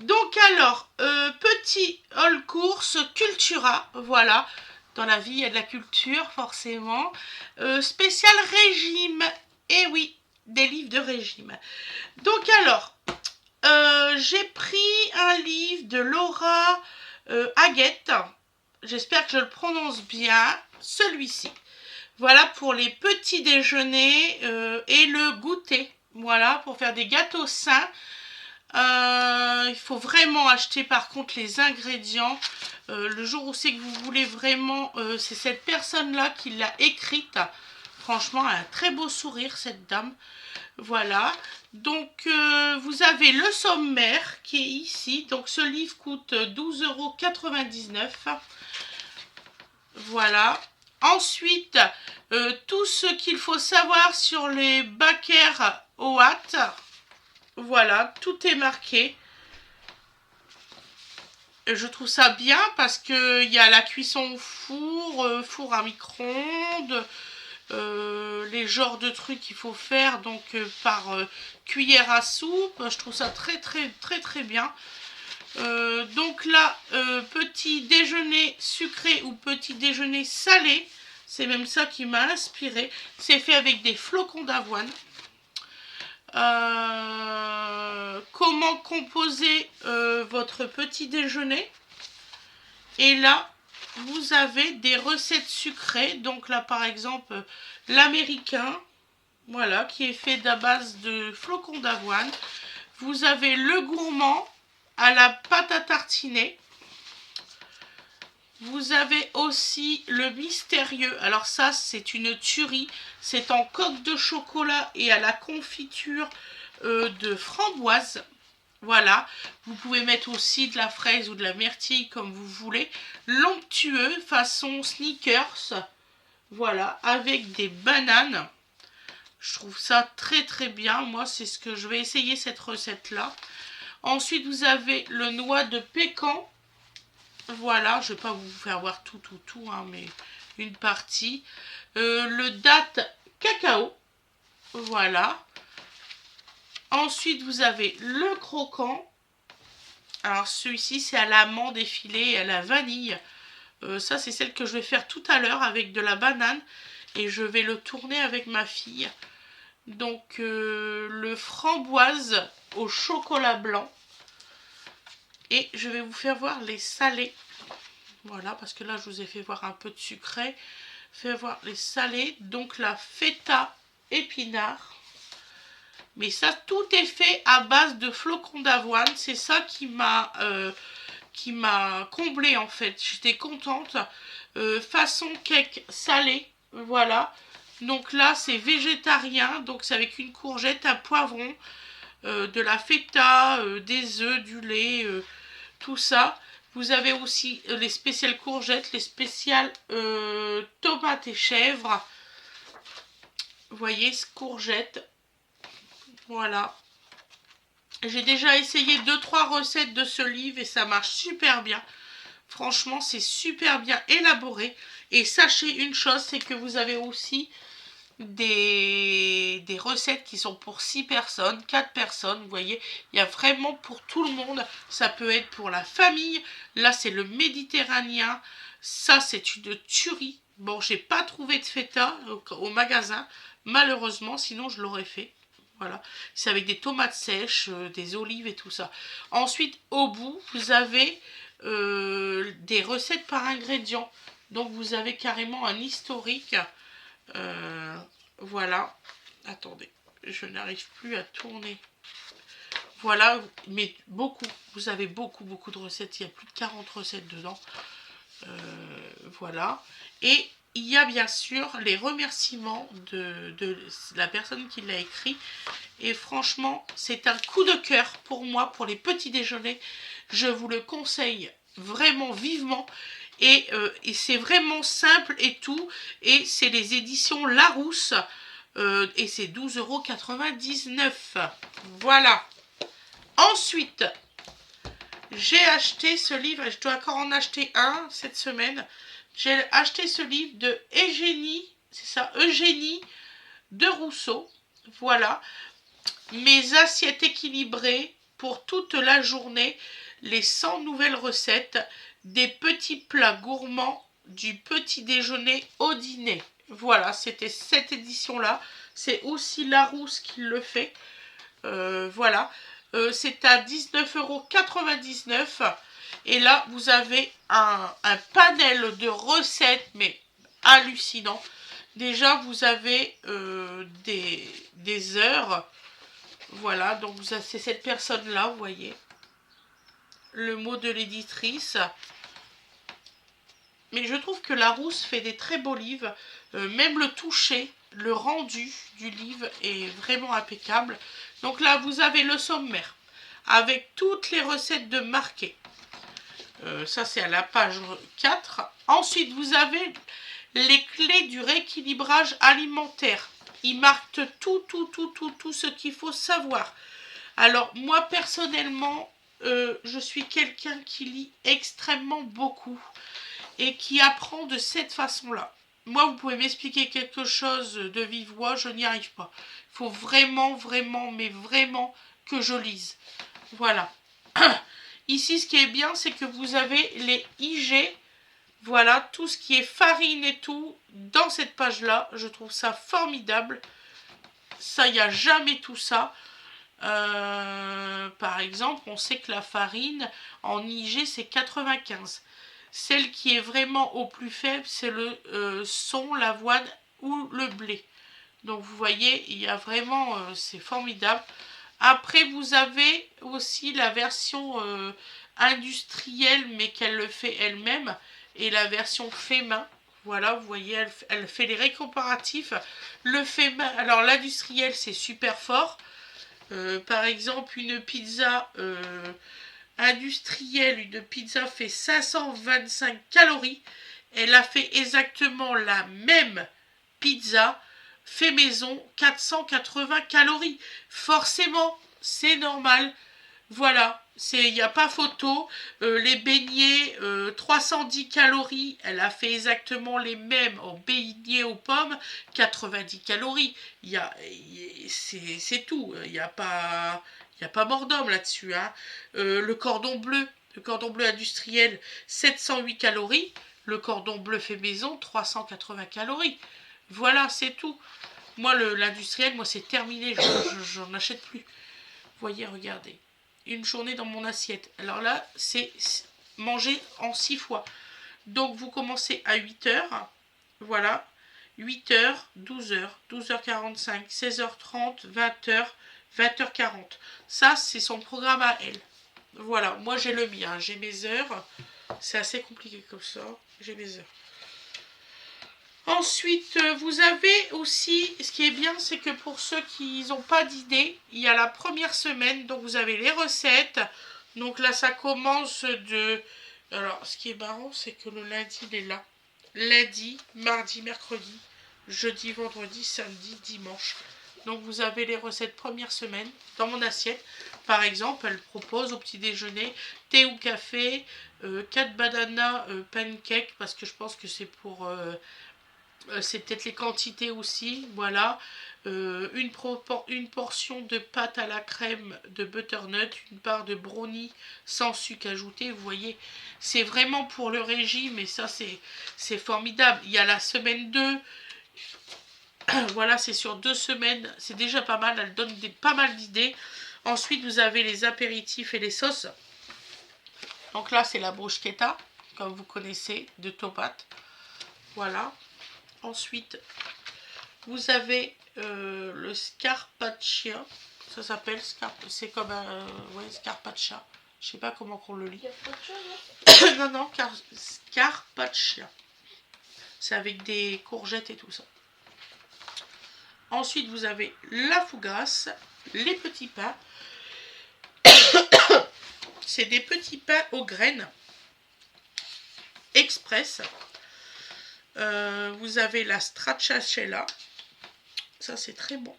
Donc alors, petit haul course Cultura, voilà. Dans la vie, il y a de la culture, forcément. Spécial régime. Et oui, des livres de régime. Donc alors, j'ai pris un livre de Laura Aguette. J'espère que je le prononce bien. Celui-ci. Voilà pour les petits déjeuners et le goûter. Voilà, pour faire des gâteaux sains. Il faut vraiment acheter par contre les ingrédients. Le jour où c'est que vous voulez vraiment, c'est cette personne-là qui l'a écrite. Franchement, elle a un très beau sourire, cette dame. Voilà. Donc, vous avez le sommaire qui est ici. Donc, ce livre coûte 12,99 €. Voilà. Ensuite, tout ce qu'il faut savoir sur les bakers Oat. Voilà, tout est marqué. Je trouve ça bien parce qu'il y a la cuisson au four, four à micro-ondes, les genres de trucs qu'il faut faire donc par cuillère à soupe. Je trouve ça très très très très bien. Donc là, petit déjeuner sucré ou petit déjeuner salé, c'est même ça qui m'a inspiré. C'est fait avec des flocons d'avoine. Comment composer votre petit déjeuner. Et là, vous avez des recettes sucrées. Donc là, par exemple, l'américain, voilà, qui est fait à base de flocons d'avoine. Vous avez le gourmand à la pâte à tartiner. Vous avez aussi le mystérieux. Alors ça, c'est une tuerie. C'est en coque de chocolat et à la confiture de framboise. Voilà. Vous pouvez mettre aussi de la fraise ou de la myrtille comme vous voulez. L'onctueux façon sneakers. Voilà. Avec des bananes. Je trouve ça très très bien. Moi, c'est ce que je vais essayer cette recette-là. Ensuite, vous avez le noix de pécan. Voilà, je ne vais pas vous faire voir tout, hein, mais une partie. Le date cacao. Voilà. Ensuite, vous avez le croquant. Alors, celui-ci, c'est à l'amande effilée et à la vanille. Ça, c'est celle que je vais faire tout à l'heure avec de la banane. Et je vais le tourner avec ma fille. Donc, le framboise au chocolat blanc. Et je vais vous faire voir les salés. Voilà, parce que là, je vous ai fait voir un peu de sucré. Fait voir les salés. Donc, la feta épinard. Mais ça, tout est fait à base de flocons d'avoine. C'est ça qui m'a comblée, en fait. J'étais contente. Façon cake salé. Voilà. Donc là, c'est végétarien. Donc, c'est avec une courgette, un poivron, de la feta, des œufs, du lait, tout ça. Vous avez aussi les spéciales courgettes, les spéciales tomates et chèvres. Vous voyez, courgettes. Voilà. J'ai déjà essayé 2-3 recettes de ce livre et ça marche super bien. Franchement, c'est super bien élaboré. Et sachez une chose, c'est que vous avez aussi des recettes qui sont pour 6 personnes, 4 personnes, vous voyez, il y a vraiment pour tout le monde. Ça peut être pour la famille. Là, c'est le méditerranéen. Ça, c'est une tuerie. Bon, j'ai pas trouvé de feta au magasin, malheureusement, sinon je l'aurais fait. Voilà, c'est avec des tomates sèches, des olives et tout ça. Ensuite, au bout, vous avez des recettes par ingrédients. Donc, vous avez carrément un historique. Voilà. Attendez, je n'arrive plus à tourner. Voilà, mais beaucoup. Vous avez beaucoup de recettes. Il y a plus de 40 recettes dedans. Voilà. Et il y a bien sûr les remerciements de la personne qui l'a écrit. Et franchement, c'est un coup de cœur pour moi, pour les petits déjeuners. Je vous le conseille vraiment vivement. Et c'est vraiment simple et tout. Et c'est les éditions Larousse. Et c'est 12,99 €. Voilà. Ensuite, j'ai acheté ce livre, et je dois encore en acheter un cette semaine. J'ai acheté ce livre de Eugénie, c'est ça, Eugénie de Rousseau. Voilà. Mes assiettes équilibrées. pour toute la journée les 100 nouvelles recettes des petits plats gourmands du petit déjeuner au dîner. Voilà, c'était cette édition-là. C'est aussi Larousse qui le fait. Voilà. C'est à 19,99 €. Et là, vous avez un panel de recettes, mais hallucinant. Déjà, vous avez des heures. Voilà, donc c'est cette personne-là, vous voyez. Le mot de l'éditrice. Mais je trouve que Larousse fait des très beaux livres. Même le toucher, le rendu du livre est vraiment impeccable. Donc là, vous avez le sommaire avec toutes les recettes de marqué. Ça, c'est à la page 4. Ensuite, vous avez les clés du rééquilibrage alimentaire. Ils marquent tout ce qu'il faut savoir. Alors, moi, personnellement, je suis quelqu'un qui lit extrêmement beaucoup et qui apprend de cette façon-là. Moi, vous pouvez m'expliquer quelque chose de vive voix, je n'y arrive pas. Il faut vraiment, mais vraiment que je lise. Voilà. Ici, ce qui est bien, c'est que vous avez les IG. Voilà, tout ce qui est farine et tout, dans cette page-là. Je trouve ça formidable. Ça, il n'y a jamais tout ça. Par exemple, on sait que la farine, en IG, c'est 95. Celle qui est vraiment au plus faible, c'est le son, l'avoine ou le blé. Donc, vous voyez, il y a vraiment, c'est formidable. Après, vous avez aussi la version industrielle, mais qu'elle le fait elle-même, et la version fait main. Voilà, vous voyez, elle fait les récomparatifs. Le fait main, alors l'industriel, c'est super fort. Par exemple, une pizza industrielle, une pizza fait 525 calories. Elle a fait exactement la même pizza fait maison, 480 calories. Forcément, c'est normal. Voilà, il n'y a pas photo. Les beignets, 310 calories. Elle a fait exactement les mêmes en beignets aux pommes, 90 calories. C'est tout. Il n'y a pas mort d'homme là-dessus. Hein. Le cordon bleu industriel, 708 calories. Le cordon bleu fait maison, 380 calories. Voilà, c'est tout. Moi, l'industriel, moi, c'est terminé. J'en achète plus. Vous voyez, regardez. Une journée dans mon assiette. Alors là, c'est manger en 6 fois. Donc, vous commencez à 8 heures. Voilà. 8 heures, 12 heures, 12h45, 16h30, 20h, 20h40. Ça, c'est son programme à elle. Voilà. Moi, j'ai le mien. J'ai mes heures. C'est assez compliqué comme ça. J'ai mes heures. Ensuite, vous avez aussi, ce qui est bien, c'est que pour ceux qui n'ont pas d'idée, il y a la première semaine, donc vous avez les recettes. Donc là, ça commence de... Alors, ce qui est marrant, c'est que le lundi, il est là. Lundi, mardi, mercredi, jeudi, vendredi, samedi, dimanche. Donc vous avez les recettes première semaine dans mon assiette. Par exemple, elle propose au petit déjeuner thé ou café, 4 bananas pancakes, parce que je pense que c'est pour... c'est peut-être les quantités aussi, voilà. Une portion de pâte à la crème de butternut, une part de brownie sans sucre ajouté, vous voyez. C'est vraiment pour le régime et ça c'est formidable. Il y a la semaine 2, voilà, c'est sur 2 semaines, c'est déjà pas mal, elle donne pas mal d'idées. Ensuite, vous avez les apéritifs et les sauces. Donc là, c'est la bruschetta, comme vous connaissez, de tomates. Voilà. Ensuite, vous avez le scarpaccia. Ça s'appelle, c'est comme un scarpaccia. Je sais pas comment on le lit. Non, scarpaccia. C'est avec des courgettes et tout ça. Ensuite, vous avez la fougasse, les petits pains. C'est des petits pains aux graines express. Vous avez la stracciatella. Ça, c'est très bon.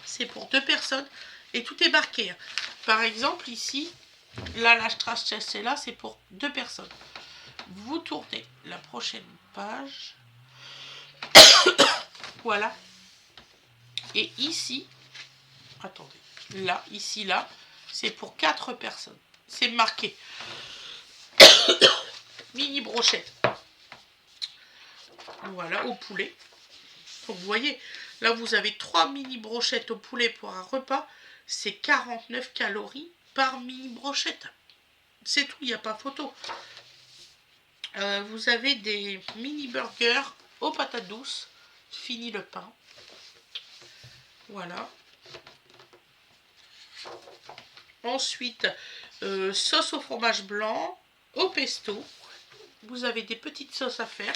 C'est pour 2 personnes. Et tout est marqué. Par exemple, ici, là, la stracciatella, c'est pour 2 personnes. Vous tournez la prochaine page. Voilà. Et ici, attendez, là, ici, là, c'est pour 4 personnes. C'est marqué. Mini brochette. Voilà, au poulet. Donc vous voyez, là vous avez 3 mini brochettes au poulet pour un repas. C'est 49 calories par mini brochette. C'est tout, il n'y a pas photo. Vous avez des mini burgers aux patates douces. Fini le pain. Voilà. Ensuite, sauce au fromage blanc, au pesto. Vous avez des petites sauces à faire.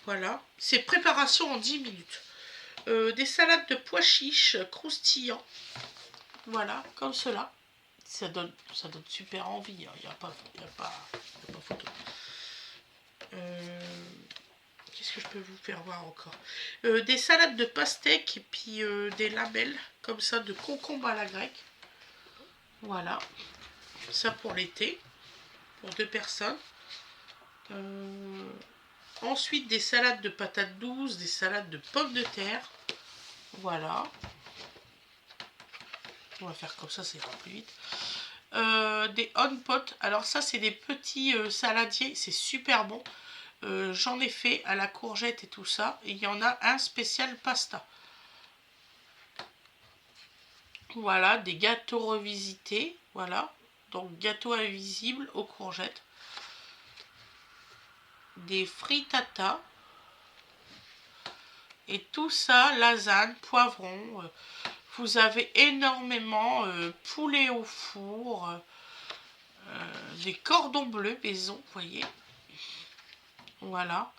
Voilà. C'est préparation en 10 minutes. Des salades de pois chiches croustillants. Voilà, comme cela. Ça donne super envie. Il n'y a pas photo. Qu'est-ce que je peux vous faire voir encore? Des salades de pastèques et puis des lamelles comme ça de concombre à la grecque. Voilà. Ça pour l'été. Pour 2 personnes. Ensuite des salades de patates douces, des salades de pommes de terre. Voilà. On va faire comme ça ira plus vite. Des on pot. Alors ça c'est des petits saladiers. C'est super bon. J'en ai fait à la courgette et tout ça. Et il y en a un spécial pasta. Voilà, des gâteaux revisités. Voilà. Donc gâteaux invisibles aux courgettes. Des frittata. Et tout ça, lasagne, poivron. Vous avez énormément poulet au four. Des cordons bleus maison, vous voyez. Voilà.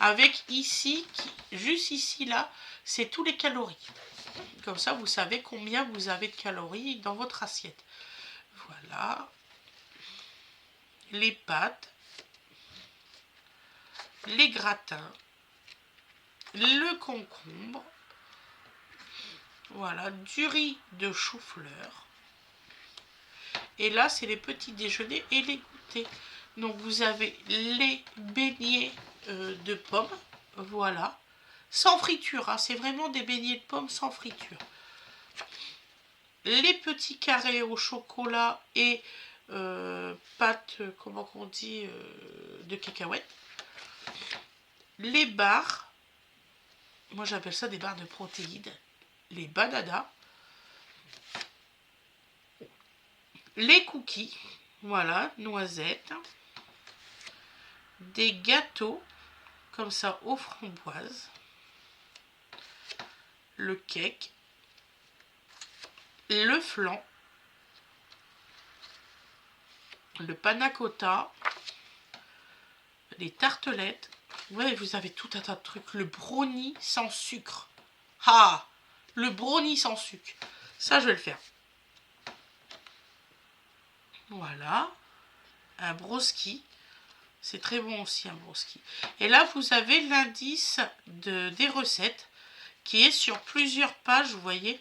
Avec ici, juste ici, là, c'est tous les calories. Comme ça, vous savez combien vous avez de calories dans votre assiette. Voilà. Les pâtes. Les gratins. Le concombre. Voilà. Du riz de chou-fleur. Et là, c'est les petits déjeuners et les goûters. Donc, vous avez les beignets de pommes. Voilà. Sans friture. Hein, c'est vraiment des beignets de pommes sans friture. Les petits carrés au chocolat et pâte, comment on dit, de cacahuètes. Les barres. Moi, j'appelle ça des barres de protéines. Les bananas. Les cookies. Voilà, noisettes. Des gâteaux, comme ça, aux framboises. Le cake. Le flan. Le panna cotta. Les tartelettes. Ouais, vous avez tout un tas de trucs. Le brownie sans sucre. Ah! Le brownie sans sucre. Ça, je vais le faire. Voilà. Un broski. C'est très bon aussi, un broski. Et là, vous avez l'indice des recettes qui est sur plusieurs pages, vous voyez.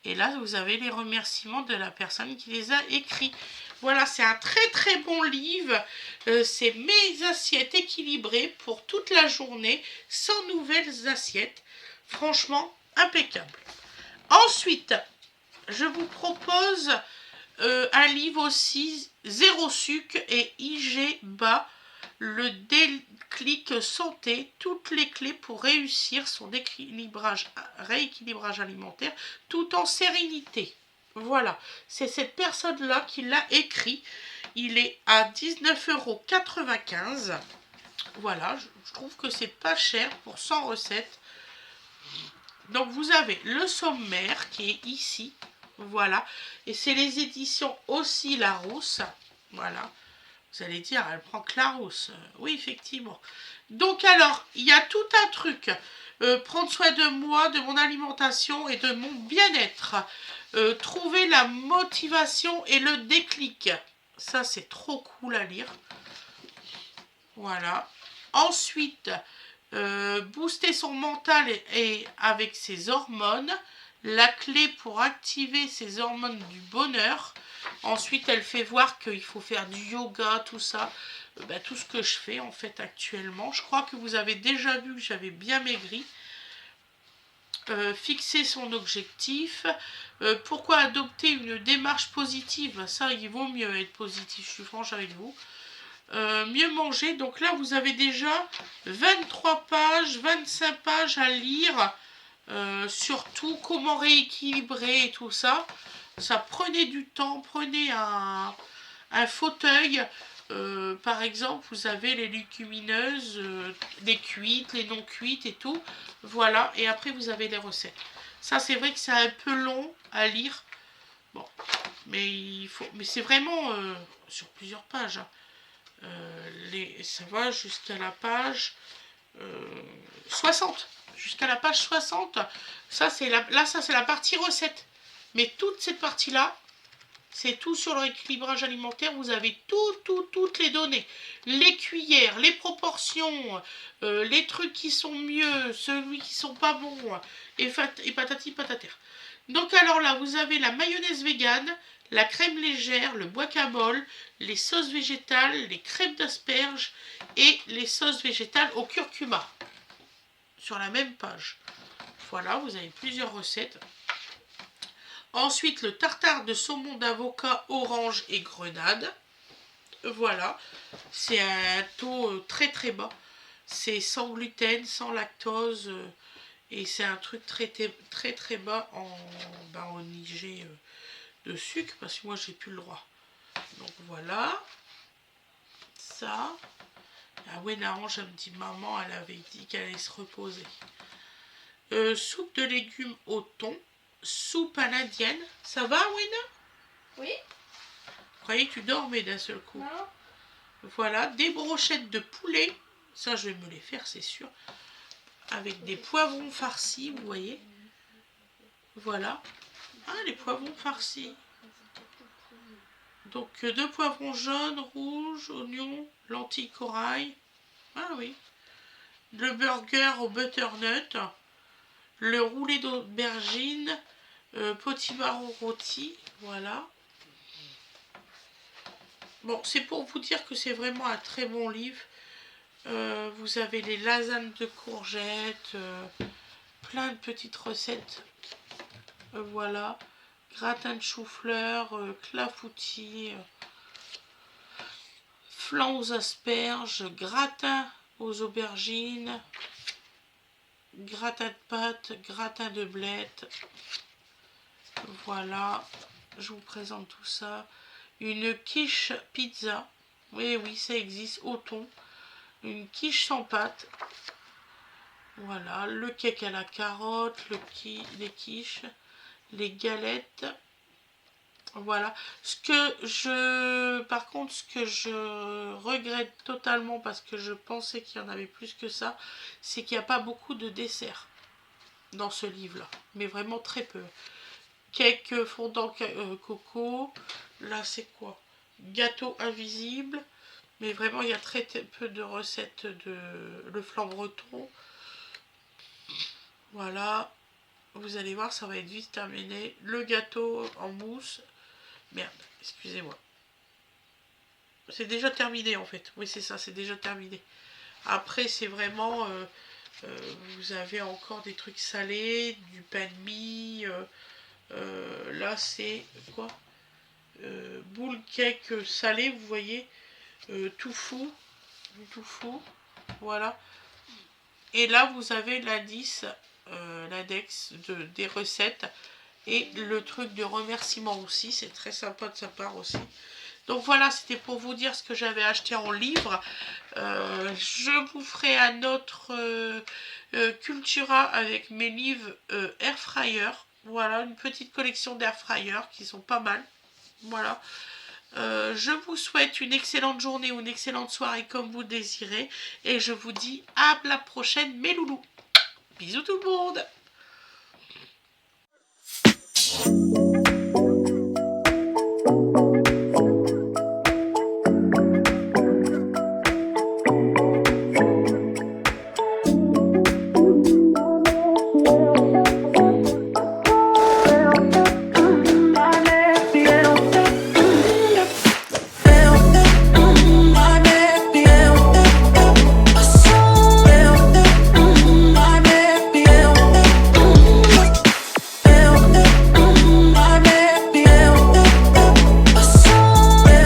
Et là, vous avez les remerciements de la personne qui les a écrits. Voilà, c'est un très très bon livre. C'est mes assiettes équilibrées pour toute la journée, sans nouvelles assiettes. Franchement, impeccable. Ensuite, je vous propose un livre aussi, Zéro sucre et IG bas, le déclic santé, toutes les clés pour réussir son rééquilibrage alimentaire tout en sérénité. Voilà, c'est cette personne-là qui l'a écrit. Il est à 19,95 €. Voilà, je trouve que c'est pas cher pour 100 recettes. Donc vous avez le sommaire qui est ici. Voilà, et c'est les éditions aussi Larousse. Voilà. Vous allez dire, elle prend que Larousse. Oui, effectivement. Donc alors, il y a tout un truc. Prendre soin de moi, de mon alimentation et de mon bien-être. Trouver la motivation et le déclic. Ça, c'est trop cool à lire. Voilà. Ensuite, booster son mental et avec ses hormones. La clé pour activer ses hormones du bonheur. Ensuite, elle fait voir qu'il faut faire du yoga, tout ça. Tout ce que je fais en fait actuellement. Je crois que vous avez déjà vu que j'avais bien maigri. fixer son objectif. Pourquoi adopter une démarche positive? Ça, il vaut mieux être positif, je suis franche avec vous. Mieux manger, donc là vous avez déjà 23 pages, 25 pages à lire, surtout comment rééquilibrer et tout ça. Ça prenait du temps, prenez un fauteuil. Par exemple, vous avez les légumineuses, les cuites, les non cuites et tout. Voilà, et après vous avez les recettes. Ça, c'est vrai que c'est un peu long à lire. Bon, mais c'est vraiment sur plusieurs pages. Hein. Ça va jusqu'à la page 60. Jusqu'à la page 60. Ça, c'est la partie recette. Mais toute cette partie-là, c'est tout sur le rééquilibrage alimentaire. Vous avez toutes les données. Les cuillères, les proportions, les trucs qui sont mieux, ceux qui sont pas bons, et patati patatère. Donc alors là, vous avez la mayonnaise végane, la crème légère, le guacamole, les sauces végétales, les crèmes d'asperges et les sauces végétales au curcuma. Sur la même page. Voilà, vous avez plusieurs recettes. Ensuite, le tartare de saumon d'avocat, orange et grenade. Voilà, c'est un taux très bas. C'est sans gluten, sans lactose. Et c'est un truc très bas en IG de sucre. Parce que moi, j'ai plus le droit. Donc voilà. Ça. Ah ouais, Narange, elle me dit, maman, elle avait dit qu'elle allait se reposer. Soupe de légumes au thon. Soupe à l'indienne. Ça va, Wena? Oui. Je croyais que tu dormais d'un seul coup. Non. Voilà, des brochettes de poulet. Ça, je vais me les faire, c'est sûr. Avec des poivrons farcis, vous voyez. Voilà. Ah, les poivrons farcis. Donc, 2 poivrons jaunes, rouges, oignons, lentilles corail. Ah oui. Le burger au butternut. Le roulé d'aubergine. Potimarron rôti. Voilà. Bon, c'est pour vous dire que c'est vraiment un très bon livre. Vous avez les lasagnes de courgettes, plein de petites recettes. Voilà. Gratin de chou-fleur, clafoutis, flan aux asperges, gratin aux aubergines, gratin de pâtes, gratin de blettes. Voilà. Je vous présente tout ça. Une quiche pizza. Oui, ça existe au thon. Une quiche sans pâte. Voilà, le cake à la carotte, les quiches, les galettes. Voilà. Par contre, ce que je regrette totalement parce que je pensais qu'il y en avait plus que ça, c'est qu'il n'y a pas beaucoup de desserts dans ce livre-là. Mais vraiment très peu. Cake fondant coco. Là, c'est quoi? Gâteau invisible. Mais vraiment, il y a très peu de recettes de le flan breton. Voilà. Vous allez voir, ça va être vite terminé. Le gâteau en mousse. Merde, excusez-moi. C'est déjà terminé, en fait. Oui, c'est ça, c'est déjà terminé. Après, c'est vraiment... vous avez encore des trucs salés, du pain de mie. Là, c'est quoi? Boule cake salé, vous voyez. Tofu. Du tofu. Voilà. Et là, vous avez l'indice, l'index des recettes. Et le truc de remerciement aussi. C'est très sympa de sa part aussi. Donc voilà, c'était pour vous dire ce que j'avais acheté en livre. Je vous ferai un autre Cultura avec mes livres Air Fryer. Voilà, une petite collection d'Air Fryer qui sont pas mal. Voilà. Je vous souhaite une excellente journée ou une excellente soirée comme vous désirez. Et je vous dis à la prochaine, mes loulous. Bisous tout le monde.